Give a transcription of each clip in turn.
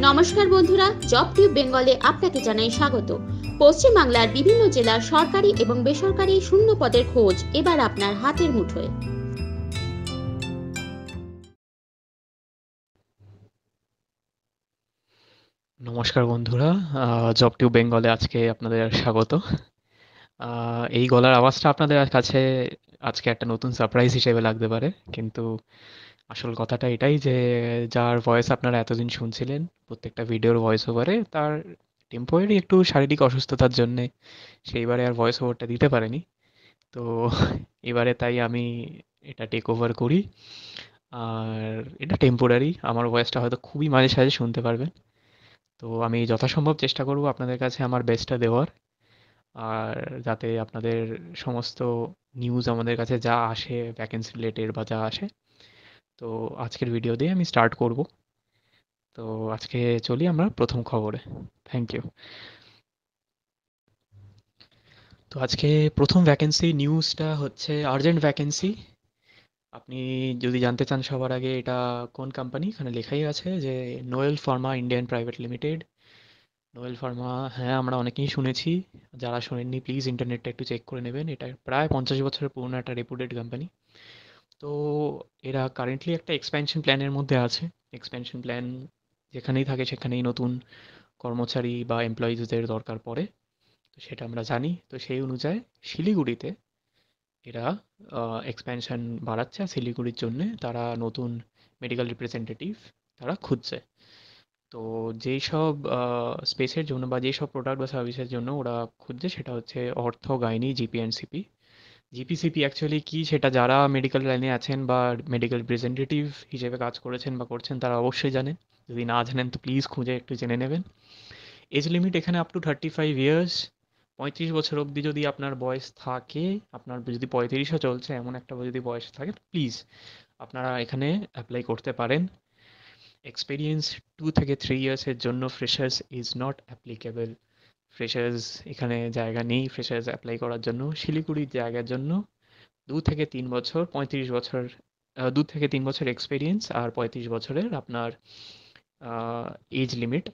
নমস্কার বন্ধুরা, job tube বেঙ্গলে আপনাকে জানাই স্বাগত। পশ্চিমবাংলার বিভিন্ন জেলার সরকারি এবং বেসরকারি শূন্য পদের খোঁজ এবার আপনার হাতের মুঠোয়। নমস্কার বন্ধুরা, জব টিউব বেঙ্গলে আজকে আপনাদের স্বাগত। এই গলার আওয়াজটা আপনাদের কাছে আজকে একটা নতুন সারপ্রাইজ হিসেবে লাগতে পারে, কিন্তু আসল কথাটা এটাই যে যার ভয়েস আপনারা এতদিন শুনছিলেন প্রত্যেকটা ভিডিওর ভয়েস ওভারে, তার টেম্পোরারি একটু শারীরিক অসুস্থতার জন্যে সেইবারে আর ভয়েস ওভারটা দিতে পারেনি। তো এবারে তাই আমি এটা টেক ওভার করি। আর এটা টেম্পোরারি, আমার ভয়েসটা হয়তো খুবই মাঝে সাঝে শুনতে পারবেন। তো আমি যথাসম্ভব চেষ্টা করব আপনাদের কাছে আমার বেস্টটা দেওয়ার, আর যাতে আপনাদের সমস্ত নিউজ আমাদের কাছে যা আসে ভ্যাকেন্সি রিলেটেড বা যা আসে, তো আজকের ভিডিও দিয়ে আমি স্টার্ট করব। তো আজকে চলি আমরা প্রথম খবরে। Thank you. তো আজকে প্রথম ভ্যাকেন্সি নিউজটা হচ্ছে আর্জেন্ট ভ্যাকেন্সি। আপনি যদি জানতে চান সবার আগে এটা কোন কোম্পানি, এখানে লেখাই আছে যে Noel pharma Indian private limited. Noel pharma, হ্যাঁ আমরা অনেকেই শুনেছি। যারা শোনেননি প্লিজ ইন্টারনেটটা একটু চেক করে নেবেন। এটা প্রায় 50 বছরের পুরনো একটা রেপুটেড কোম্পানি। তো এরা কারেন্টলি একটা এক্সপ্যানশন প্ল্যানের মধ্যে আছে। এক্সপ্যানশন প্ল্যান যেখানেই থাকে সেখানেই নতুন কর্মচারী বা এমপ্লয়িজদের দরকার পড়ে, তো সেটা আমরা জানি। তো সেই অনুযায়ী শিলিগুড়িতে এরা এক্সপ্যানশন বাড়াচ্ছে, আর শিলিগুড়ির জন্যে তারা নতুন মেডিকেল রিপ্রেজেন্টেটিভ তারা খুঁজছে। তো যেই সব স্পেসের জন্য বা যেই সব প্রোডাক্ট বা সার্ভিসের জন্য ওরা খুঁজছে সেটা হচ্ছে ortho, gynae, GP and CP. GP CP actually কি সেটা যারা মেডিকেল লাইনে আছেন বা মেডিকেল রিপ্রেজেন্টেটিভ হিসেবে কাজ করেছেন বা করছেন তারা অবশ্যই জানেন। যদি না জানেন তো প্লিজ খুঁজে একটু জেনে নেবেন। এজ লিমিট এখানে আপ টু 35 ইয়ার্স। 35 বছর অবধি যদি আপনার বয়স থাকে, আপনার যদি 35ও চলছে এমন একটা যদি বয়স থাকে, প্লিজ আপনারা এখানে অ্যাপ্লাই করতে পারেন। এক্সপিরিয়েন্স 2 থেকে 3 ইয়ার্সের জন্য freshers is not applicable. Freshers এখানে জায়গা নেই ফ্রেশার্স অ্যাপ্লাই করার জন্য। শিলিগুড়ির জায়গার জন্য 2 থেকে 3 বছর, 35 বছর, 2 থেকে 3 বছর এক্সপিরিয়েন্স আর 35 বছরের আপনার এজ লিমিট।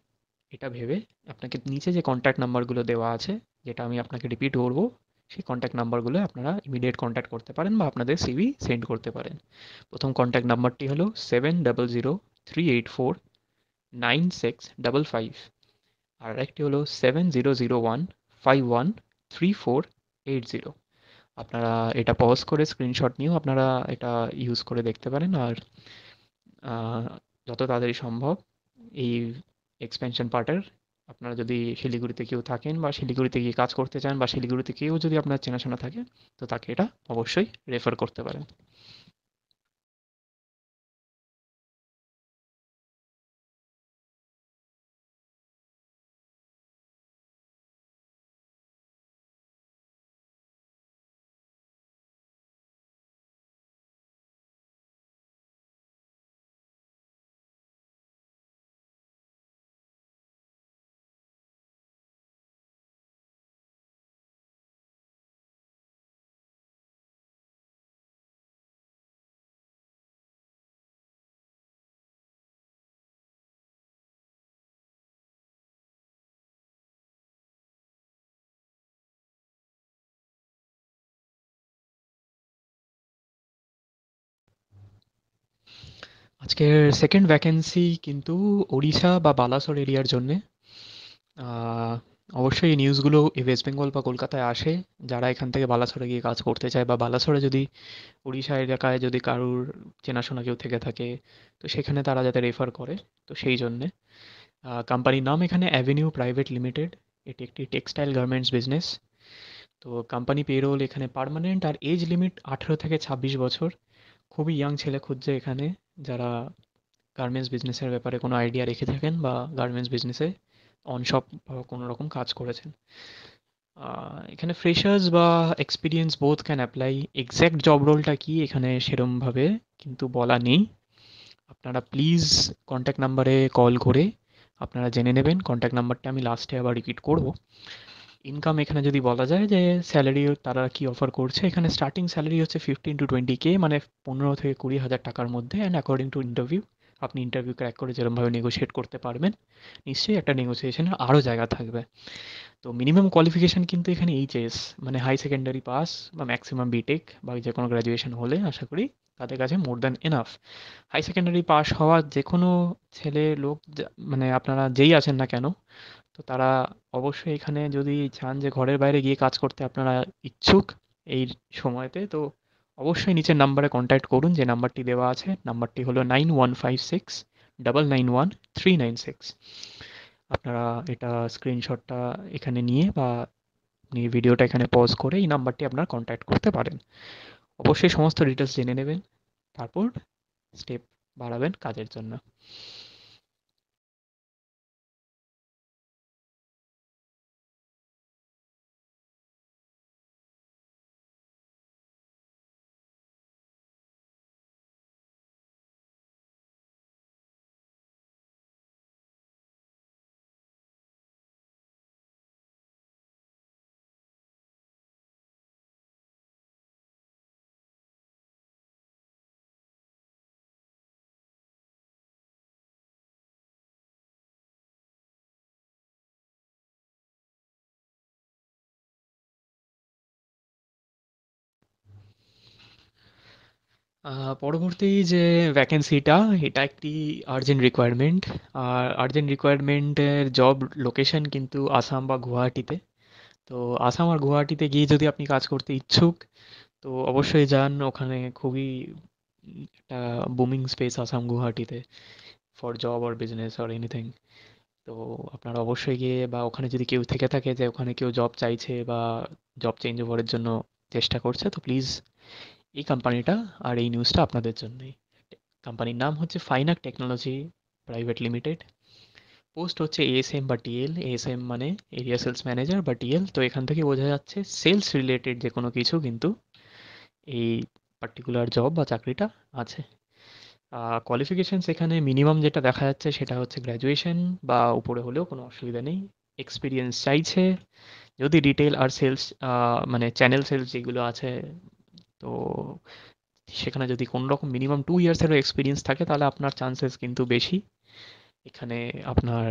এটা ভেবে আপনাকে নিচে যে কন্ট্যাক্ট নাম্বারগুলো দেওয়া আছে, যেটা আমি আপনাকে রিপিট করবো, সেই কন্ট্যাক্ট নাম্বারগুলো আপনারা ইমিডিয়েট কন্ট্যাক্ট করতে পারেন বা আপনাদের সিভি সেন্ড করতে পারেন। প্রথম কন্ট্যাক্ট নাম্বারটি হলো 7003849655, আর একটি হলো 7001513480। আপনারা এটা পজ করে স্ক্রিনশট নিয়েও আপনারা এটা ইউজ করে দেখতে পারেন। আর যত তাড়াতাড়ি সম্ভব এই এক্সপেনশন পার্টের, আপনারা যদি শিলিগুড়িতে কেউ থাকেন বা শিলিগুড়িতে গিয়ে কাজ করতে চান বা শিলিগুড়িতে কেউ যদি আপনার চেনাশোনা থাকে, তো তাকে এটা অবশ্যই রেফার করতে পারেন। আজকের সেকেন্ড ভ্যাকেন্সি কিন্তু ওড়িশা বা বালাসোর এরিয়ার জন্যে। আহ, অবশ্যই এই নিউজগুলো এই ওয়েস্ট বেঙ্গল বা কলকাতায় আসে। যারা এখান থেকে বালাসোরে গিয়ে কাজ করতে চায় বা বালাসোরে যদি উড়িষ্যা এলাকায় যদি কারুর চেনাশোনা কেউ থেকে থাকে, তো সেখানে তারা যাতে রেফার করে, তো সেই জন্যে। কোম্পানির নাম এখানে অ্যাভিনিউ প্রাইভেট লিমিটেড। এটি একটি টেক্সটাইল গার্মেন্টস বিজনেস। তো কোম্পানি পেরোল এখানে পার্মানেন্ট, আর এজ লিমিট 18 থেকে 26 বছর। খুবই ইয়াং ছেলে খুঁজছে এখানে, যারা গার্মেন্টস বিজনেসের ব্যাপারে কোনো আইডিয়া রেখে থাকেন বা গার্মেন্টস বিজনেসে অন শপ বা কোনো রকম কাজ করেছেন। এখানে ফ্রেশার্স বা experience both can apply. Exact job রোলটা কি এখানে সেরমভাবে কিন্তু বলা নেই। আপনারা প্লিজ কন্ট্যাক্ট নাম্বারে কল করে আপনারা জেনে নেবেন। কন্ট্যাক্ট নাম্বারটা আমি লাস্টে আবার রিপিট করব। ইনকাম এখানে যদি বলা যায় যে স্যালারি তারা কি অফার করছে, এখানে স্টার্টিং স্যালারি হচ্ছে 15 to 20K, মানে 15 থেকে 20 হাজার টাকার মধ্যে, অ্যান্ড অ্যাকর্ডিং টু ইন্টারভিউ আপনি ইন্টারভিউ ক্র্যাক করে যেরকমভাবে নেগোশিয়েট করতে পারবেন, নিশ্চয়ই একটা নেগোসিয়েশনের আরও জায়গা থাকবে। তো মিনিমাম কোয়ালিফিকেশন কিন্তু এখানে এইচএস, মানে হাই সেকেন্ডারি পাস বা ম্যাক্সিমাম বিটেক বা যে কোনো গ্র্যাজুয়েশন হলে আশা করি তাদের কাছে more than enough. High secondary pass হওয়া যে কোনো ছেলে লোক মানে আপনারা যেই আছেন না কেন, তো তারা অবশ্যই এখানে যদি চান যে ঘরের বাইরে গিয়ে কাজ করতে আপনারা ইচ্ছুক এই সময়তে, তো অবশ্যই নিচের নাম্বারে কন্ট্যাক্ট করুন, যে নাম্বারটি দেওয়া আছে। নাম্বারটি হলো 9156 991 396। আপনারা এটা স্ক্রিনশটটা এখানে নিয়ে বা আপনি ভিডিওটা এখানে পজ করে এই নাম্বারটি আপনারা কন্ট্যাক্ট করতে পারেন। অবশ্যই সমস্ত ডিটেলস জেনে নেবেন, তারপর স্টেপ বাড়াবেন কাজের জন্য। পরবর্তী যে ভ্যাকেন্সিটা, এটা একটি আর্জেন্ট রিকোয়ারমেন্ট। আর আর্জেন্ট রিকোয়ারমেন্টের জব লোকেশন কিন্তু আসাম বা গুয়াহাটিতে। তো আসাম আর গুয়াহাটিতে গিয়ে যদি আপনি কাজ করতে ইচ্ছুক, তো অবশ্যই যান। ওখানে খুবই একটা বুমিং স্পেস আসাম গুয়াহাটিতে, for job or business or anything. তো আপনারা অবশ্যই গিয়ে, বা ওখানে যদি কেউ থেকে থাকে যে ওখানে কেউ জব চাইছে বা জব চেঞ্জ ওভারের জন্য চেষ্টা করছে, তো প্লিজ এই কোম্পানিটা আর এই নিউজটা আপনাদের জন্যই। কোম্পানির নাম হচ্ছে ফাইনাক টেকনোলজি প্রাইভেট লিমিটেড। পোস্ট হচ্ছে এএসএম বা টিএল। এএসএম মানে এরিয়া সেলস ম্যানেজার, বা টিএল তো এখান থেকে বোঝা যাচ্ছে সেলস রিলেটেড যে কোনো কিছু কিন্তু এই পার্টিকুলার জব বা চাকরিটা আছে। কোয়ালিফিকেশনস এখানে মিনিমাম যেটা দেখা যাচ্ছে সেটা হচ্ছে গ্র্যাজুয়েশন বা উপরে হলেও কোনো অসুবিধা নেই। এক্সপিরিয়েন্স চাইছে। যদি রিটেল আর সেলস মানে চ্যানেল সেলস যেগুলো আছে, তো সেখানে যদি কোনো রকম মিনিমাম 2 ইয়ার্সেরও এক্সপিরিয়েন্স থাকে তাহলে আপনার চান্সেস কিন্তু বেশি এখানে আপনার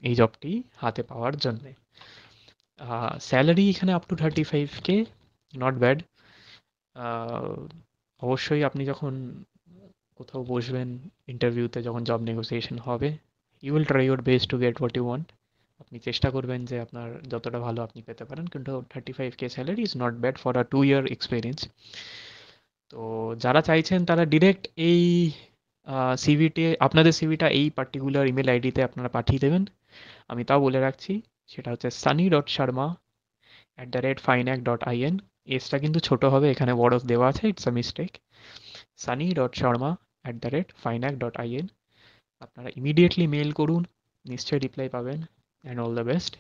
এই জবটি হাতে পাওয়ার জন্যে। স্যালারি এখানে up to 35K, not bad. অবশ্যই আপনি যখন কোথাও বসবেন ইন্টারভিউতে, যখন জব নেগোসিয়েশন হবে, you will try your best to get what you want. আপনি চেষ্টা করবেন যে আপনার যতটা ভালো আপনি পেতে পারেন, কিন্তু 35K salary is not bad for a 2 year experience. তো যারা চাইছেন তারা ডিরেক্ট এই সিভিটি, আপনাদের সিভিটা এই পার্টিকুলার ইমেল আইডিতে আপনারা পাঠিয়ে দেবেন। আমি তাও বলে রাখছি, সেটা হচ্ছে sunny.sharma@finec.in। এসটা কিন্তু ছোট হবে, এখানে বড় দেওয়া আছে, ইটস আ মিস্টেক। sunny.sharma@finec.in। আপনারা ইমিডিয়েটলি মেল করুন, নিশ্চয়ই রিপ্লাই পাবেন। অ্যান্ড অল দ্য বেস্ট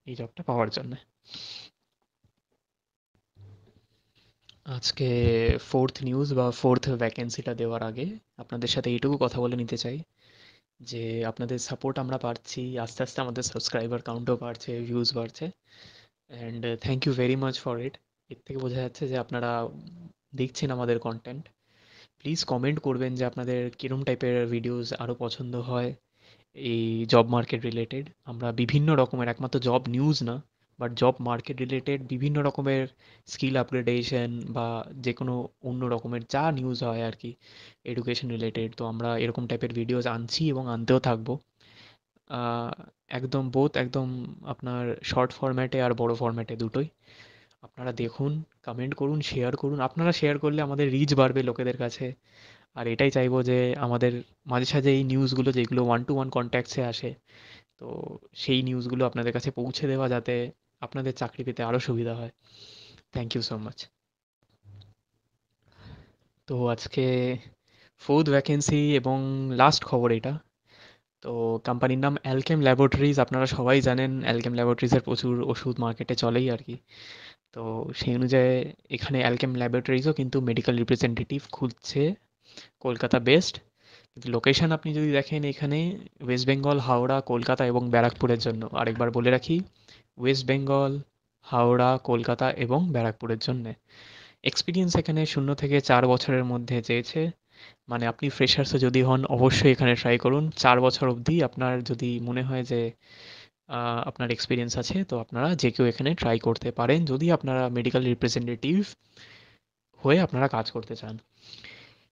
এই জবটা পাওয়ার জন্য। আজকে ফোর্থ নিউজ বা ফোর্থ ভ্যাকেন্সিটা দেওয়ার আগে আপনাদের সাথে এইটুকু কথা বলে নিতে চাই যে আপনাদের সাপোর্ট আমরা পাচ্ছি, আস্তে আস্তে আমাদের সাবস্ক্রাইবার কাউন্টও বাড়ছে, ভিউজ বাড়ছে, and thank you very much for it. এর থেকে বোঝা যাচ্ছে যে আপনারা দেখছেন আমাদের কন্টেন্ট। প্লিজ কমেন্ট করবেন যে আপনাদের কীরকম টাইপের ভিডিওস আরও পছন্দ হয় এই জব মার্কেট রিলেটেড। আমরা বিভিন্ন রকমের, একমাত্র জব নিউজ না, বাট জব মার্কেট রিলেটেড বিভিন্ন রকমের স্কিল আপগ্রেডেশন বা যে কোনো অন্য রকমের যা নিউজ হয় আর কি, এডুকেশন রিলেটেড, তো আমরা এরকম টাইপের ভিডিওস আনছি এবং আনতেও থাকবো। আহ, একদম বোথ, একদম আপনার শর্ট ফরম্যাটে আর বড় ফরম্যাটে দুটোই। আপনারা দেখুন, কমেন্ট করুন, শেয়ার করুন। আপনারা শেয়ার করলে আমাদের রিচ বাড়বে লোকেদের কাছে। আর এটাই চাইবো যে আমাদের মাঝে সাঝে এই নিউজগুলো যেগুলো ওয়ান টু ওয়ান কন্ট্যাক্টসে আসে, তো সেই নিউজগুলো আপনাদের কাছে পৌঁছে দেওয়া, যাতে আপনাদের চাকরি পেতে আরও সুবিধা হয়। Thank you so much. তো আজকে ফোর্থ ভ্যাকেন্সি এবং লাস্ট খবর এটা। তো কোম্পানির নাম অ্যালকেম ল্যাবরেটরিজ। আপনারা সবাই জানেন অ্যালকেম ল্যাবরেটরিজের প্রচুর ওষুধ মার্কেটে চলেই আর কি। তো সেই অনুযায়ী এখানে অ্যালকেম ল্যাবরেটরিজও কিন্তু মেডিকেল রিপ্রেজেন্টেটিভ খুঁজছে, কলকাতা বেস্ট। কিন্তু লোকেশন আপনি যদি দেখেন এখানে ওয়েস্ট বেঙ্গল, হাওড়া, কলকাতা এবং ব্যারাকপুরের জন্য। আরেকবার বলে রাখি, ওয়েস্ট বেঙ্গল, হাওড়া, কলকাতা এবং ব্যারাকপুরের জন্য। এক্সপিরিয়েন্স এখানে 0 থেকে 4 বছরের মধ্যে চেয়েছে। মানে আপনি ফ্রেশার্সও যদি হন অবশ্যই এখানে ট্রাই করুন। 4 বছর অবধি আপনার যদি মনে হয় যে আপনার এক্সপিরিয়েন্স আছে, তো আপনারা যে কেউ এখানে ট্রাই করতে পারেন, যদি আপনারা মেডিকেল রিপ্রেজেন্টেটিভ হয়ে আপনারা কাজ করতে চান।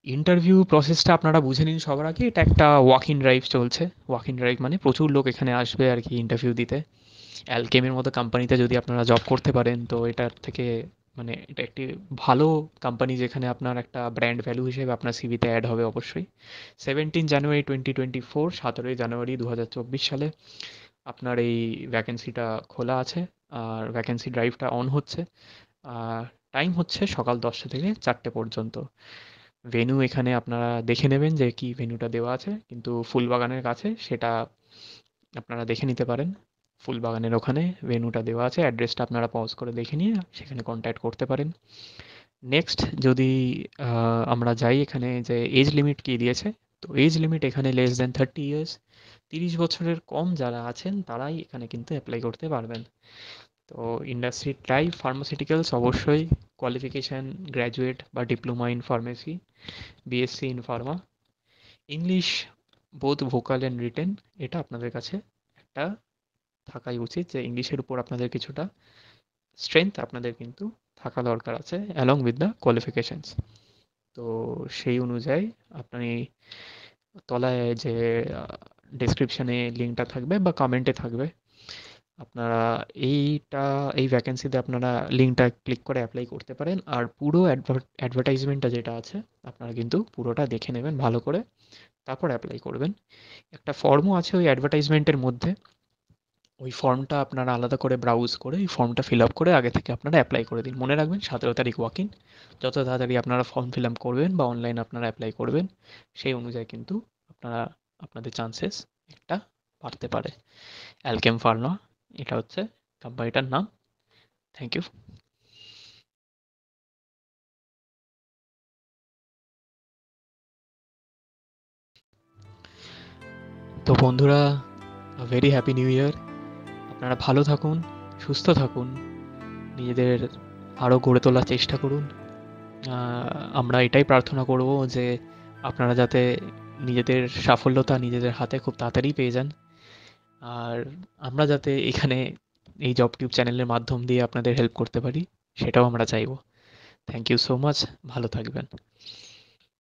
ইন্টারভিউ প্রসেসটা আপনারা বুঝে নিন সবার আগে। এটা একটা ওয়াক ইন ড্রাইভ চলছে। ওয়াক ইন ড্রাইভ মানে প্রচুর লোক এখানে আসবে আর কি ইন্টারভিউ দিতে। অ্যালকেমের মতো কোম্পানিতে যদি আপনারা জব করতে পারেন, তো এটার থেকে মানে এটা একটি ভালো কোম্পানি, যেখানে আপনার একটা ব্র্যান্ড ভ্যালু হিসেবে আপনার সিভিতে অ্যাড হবে অবশ্যই। 17 জানুয়ারি 2024, 17 জানুয়ারি 2024 সালে আপনার এই ভ্যাকেন্সিটা খোলা আছে, আর ভ্যাকেন্সি ড্রাইভটা অন হচ্ছে। আর টাইম হচ্ছে সকাল 10টা থেকে 4টে পর্যন্ত। ভেন্যু এখানে আপনারা দেখে নেবেন যে কি ভেন্যুটা দেওয়া আছে, কিন্তু ফুলবাগানের কাছে, সেটা আপনারা দেখে নিতে পারেন। ফুলবাগানের ওখানে ভেন্যুটা দেওয়া আছে, অ্যাড্রেসটা আপনারা পজ করে দেখে নিয়ে সেখানে কন্ট্যাক্ট করতে পারেন। নেক্সট যদি আমরা যাই এখানে যে এজ লিমিট কি দিয়েছে, তো এজ লিমিট এখানে লেস দেন 30 ইয়ার্স। 30 বছরের কম যারা আছেন তারাই এখানে কিন্তু অ্যাপ্লাই করতে পারবেন। তো ইন্ডাস্ট্রি টাইপ ফার্মাসিউটিক্যালস, অবশ্যই কোয়ালিফিকেশান গ্র্যাজুয়েট বা diploma in pharmacy, BSc in Pharma, English both vocal and written, এটা আপনাদের কাছে একটা থাকাই উচিত, যে ইংলিশের উপর আপনাদের কিছুটা স্ট্রেংথ আপনাদের কিন্তু থাকা দরকার আছে অ্যালং উইথ দ্য কোয়ালিফিকেশানস। তো সেই অনুযায়ী আপনি তলায় যে ডেসক্রিপশানে লিঙ্কটা থাকবে বা কমেন্টে থাকবে, আপনারা এইটা এই ভ্যাকেন্সিতে আপনারা লিঙ্কটা ক্লিক করে অ্যাপ্লাই করতে পারেন। আর পুরো অ্যাডভার্টাইজমেন্টটা যেটা আছে আপনারা কিন্তু পুরোটা দেখে নেবেন ভালো করে, তারপর অ্যাপ্লাই করবেন। একটা ফর্মও আছে ওই অ্যাডভার্টাইজমেন্টের মধ্যে, ওই ফর্মটা আপনারা আলাদা করে ব্রাউজ করে ওই ফর্মটা ফিল আপ করে আগে থেকে আপনারা অ্যাপ্লাই করে দিন। মনে রাখবেন 17 তারিখ ওয়াক ইন। যত তাড়াতাড়ি আপনারা ফর্ম ফিল আপ করবেন বা অনলাইন আপনারা অ্যাপ্লাই করবেন, সেই অনুযায়ী কিন্তু আপনারা আপনাদের চান্সেস একটা বাড়তে পারে। অ্যালকেম ফার্মা, এটা হচ্ছে কোম্পানিটার নাম। Thank you. তো বন্ধুরা, ভেরি হ্যাপি নিউ ইয়ার। আপনারা ভালো থাকুন, সুস্থ থাকুন, নিজেদের আরও গড়ে তোলার চেষ্টা করুন। আমরা এটাই প্রার্থনা করব যে আপনারা যাতে নিজেদের সাফল্যতা নিজেদের হাতে খুব তাড়াতাড়ি পেয়ে যান, আর আমরা যাতে এখানে এই জব টিউব চ্যানেলের মাধ্যম দিয়ে আপনাদের হেল্প করতে পারি, সেটাও আমরা চাইবো। Thank you so much. ভালো থাকবেন।